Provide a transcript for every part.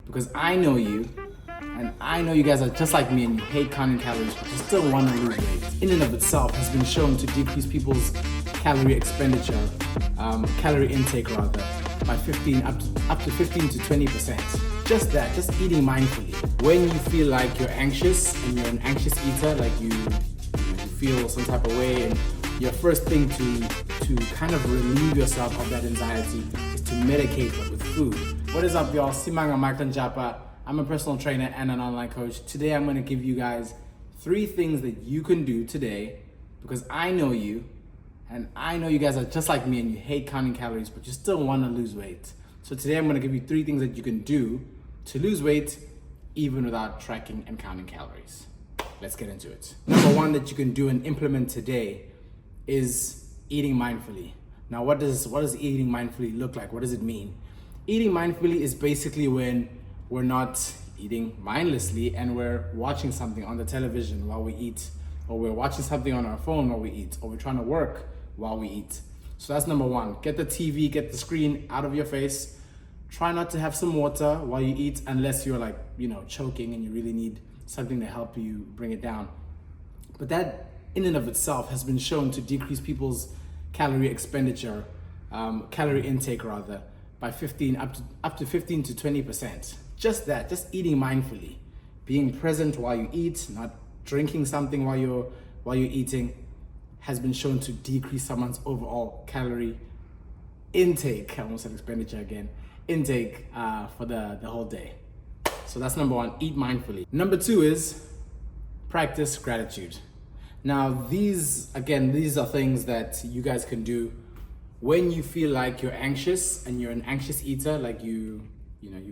because I know you, and I know you guys are just like me and you hate counting calories, but you still want to lose weight. In and of itself has been shown to decrease people's calorie expenditure, calorie intake rather, by 15 up to 15 to 20%. Just that, just eating mindfully. When you feel like you're anxious and you're an anxious eater, like you feel some type of way, and your first thing to kind of relieve yourself of that anxiety is to medicate it with food. What is up, y'all? Simanga Michael Japa. I'm a personal trainer and an online coach. Today I'm going to give you guys 3 things that you can do today, because I know you, and I know you guys are just like me and you hate counting calories, but you still want to lose weight. So today I'm going to give you 3 things that you can do to lose weight even without tracking and counting calories. Let's get into it. Number 1 that you can do and implement today is eating mindfully. Now, what does eating mindfully look like? What does it mean? Eating mindfully is basically when we're not eating mindlessly and we're watching something on the television while we eat, or we're watching something on our phone while we eat, or we're trying to work while we eat. So that's number 1. Get the TV, get the screen out of your face. Try not to have some water while you eat unless you're like, choking and you really need something to help you bring it down. But that in and of itself has been shown to decrease people's calorie expenditure, calorie intake rather, by 15 up to 15 to 20%. Just that, just eating mindfully, being present while you eat, not drinking something while you're eating, has been shown to decrease someone's overall calorie intake. I almost said expenditure again. Intake for the whole day. So that's number 1, eat mindfully. Number 2 is practice gratitude. Now these are things that you guys can do when you feel like you're anxious and you're an anxious eater, like you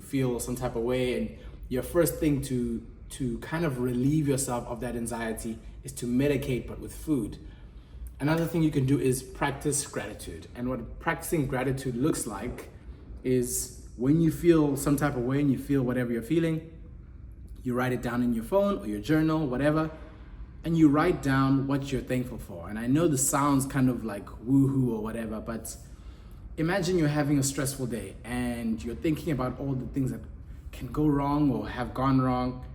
feel some type of way, and your first thing to kind of relieve yourself of that anxiety is to medicate, but with food. Another thing you can do is practice gratitude. And what practicing gratitude looks like is when you feel some type of way and you feel whatever you're feeling, you write it down in your phone or your journal, whatever, and you write down what you're thankful for. And I know this sounds kind of like woohoo or whatever, but imagine you're having a stressful day and you're thinking about all the things that can go wrong or have gone wrong,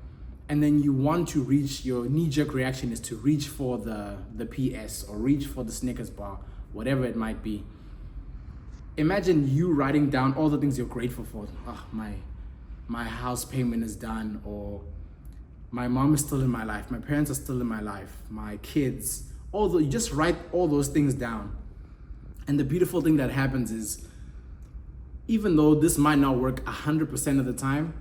and then you want to reach, your knee-jerk reaction is to reach for the PS or reach for the Snickers bar, whatever it might be. Imagine you writing down all the things you're grateful for. Oh, my house payment is done, or my mom is still in my life, my parents are still in my life, my kids, you just write all those things down. And the beautiful thing that happens is, even though this might not work 100% of the time,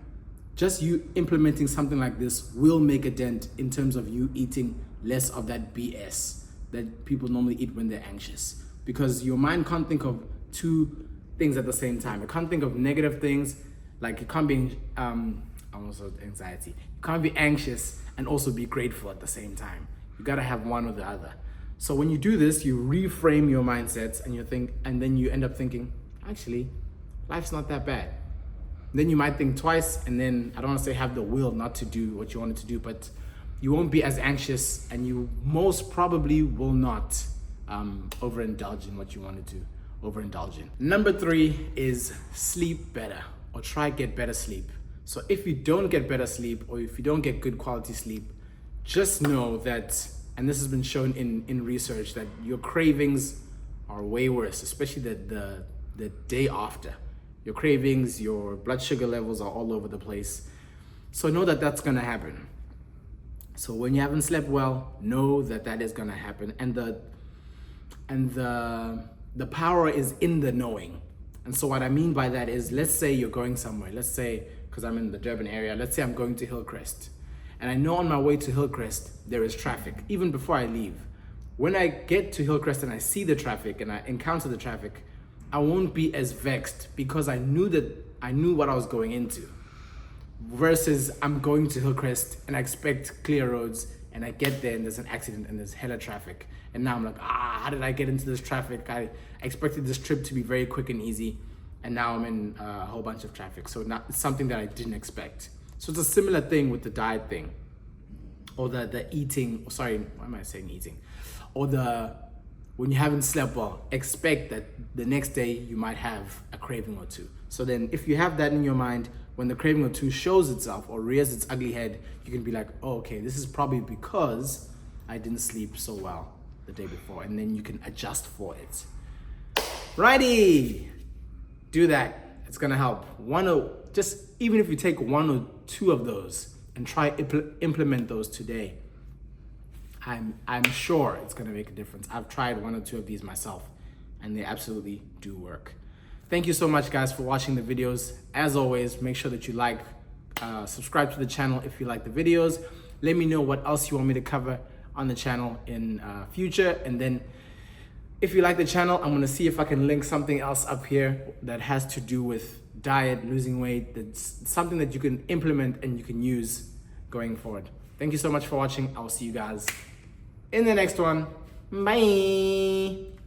just you implementing something like this will make a dent in terms of you eating less of that BS that people normally eat when they're anxious. Because your mind can't think of 2 things at the same time. It can't think of negative things, like it can't be almost anxiety. You can't be anxious and also be grateful at the same time. You gotta have one or the other. So when you do this, you reframe your mindsets and then you end up thinking, actually, life's not that bad. Then you might think twice, and then I don't want to say have the will not to do what you wanted to do, but you won't be as anxious, and you most probably will not overindulge in what you wanted to overindulge in. Number 3 is sleep better, or try get better sleep. So if you don't get better sleep, or if you don't get good quality sleep, just know that, and this has been shown in research, that your cravings are way worse, especially the day after. Your cravings, your blood sugar levels are all over the place. So know that that's gonna happen. So when you haven't slept well, know that that is gonna happen. And the power is in the knowing. And so what I mean by that is, let's say you're going somewhere. Let's say, because I'm in the Durban area, let's say I'm going to Hillcrest. And I know on my way to Hillcrest, there is traffic, even before I leave. When I get to Hillcrest and I see the traffic and I encounter the traffic, I won't be as vexed because I knew what I was going into. Versus I'm going to Hillcrest and I expect clear roads, and I get there and there's an accident and there's hella traffic. And now I'm like, how did I get into this traffic? I expected this trip to be very quick and easy, and now I'm in a whole bunch of traffic. So it's something that I didn't expect. So it's a similar thing with the diet thing, or the eating, sorry, why am I saying eating? Or when you haven't slept well, expect that the next day you might have a craving or two. So then if you have that in your mind, when the craving or two shows itself or rears its ugly head, you can be like, oh, okay, this is probably because I didn't sleep so well the day before, and then you can adjust for it. Righty, do that. It's gonna help. Even if you take 1 or 2 of those and try implement those today, I'm sure it's gonna make a difference. I've tried 1 or 2 of these myself, and they absolutely do work. Thank you so much, guys, for watching the videos. As always, make sure that you subscribe to the channel if you like the videos. Let me know what else you want me to cover on the channel in future, and then if you like the channel, I'm gonna see if I can link something else up here that has to do with diet, losing weight. That's something that you can implement and you can use going forward. Thank you so much for watching. I'll see you guys in the next one. Bye.